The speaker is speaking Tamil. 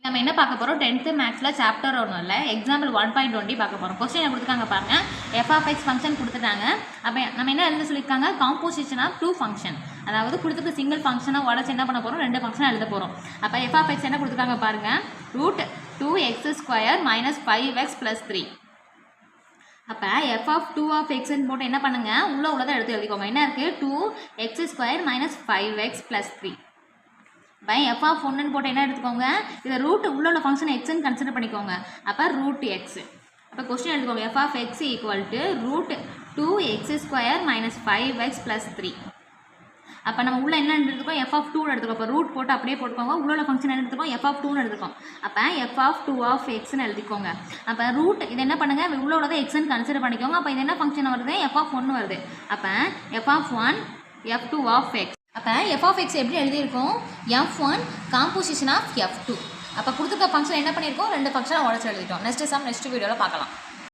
நம்ம என்ன பார்க்க போகிறோம் 10th மேக்ஸில் சாப்டர் ஒன்றும் இல்லை எக்ஸாம்பிள் 1.20 பார்க்க போகிறோம். கொஸ்டின் கொடுத்துருக்காங்க பாருங்கள். f(x) ஃபங்க்ஷன் கொடுத்துட்டாங்க. அப்போ நம்ம என்ன எழுத சொல்லியிருக்காங்க, காம்போசிஷன் ஆஃப் 2 ஃபங்க்ஷன். அதாவது கொடுத்துட்டு சிங்கிள் ஃபங்க்ஷனாக உடச்சு என்ன பண்ண போகிறோம், 2 ஃபங்க்ஷனாக எழுத போகிறோம். அப்போ f(x) என்ன கொடுத்துருக்காங்க பாருங்கள், √2x² - 5x + 3. அப்போ f(2)(x) போட்டு என்ன பண்ணுங்கள், உள்ளதை எடுத்து எழுதிக்கோங்க. என்ன இருக்குது, 2x² - 5x + 3 பை f(1) போட்டு என்ன எடுத்துக்கோங்க, இதை ரூட் உள்ள ஃபங்க்ஷன் எக்ஸ்ன்னு கன்சிடர் பண்ணிக்கோங்க. அப்போ √x. அப்போ கொஸ்டின் எடுத்துக்கோங்க, f(x) = √2x² - 5x + 3. அப்போ நம்ம உள்ள என்ன எடுத்துக்கோம், f(2) எடுத்துக்கோம். அப்போ ரூட் போட்டு அப்படியே போட்டுக்கோங்க. உள்ள ஃபங்க்ஷன் என்ன எடுத்துக்கோம், f(2) எடுத்துக்கோம். அப்போ f(2)(x)ன்னு எழுதிக்கோங்க. அப்போ ரூட் இது என்ன பண்ணுங்கள், உள்ளதை எக்ஸ்ன்னு கன்சிடர் பண்ணிக்கோங்க. அப்போ இது என்ன ஃபங்க்ஷன் வருது, f(1) வருது. அப்போ f(1) f(2)(x). அப்போ f(x) எப்படி எழுதியிருக்கோம், f(1) காம்போசிஷன் ஆஃப் f(2). அப்போ கொடுத்துருக்க ஃபங்க்ஷன் என்ன பண்ணியிருக்கோம், 2 ஃபங்க்ஷனை உடச்சு எழுதிட்டோம். நெக்ஸ்ட் வீடியோவில் பார்க்கலாம்.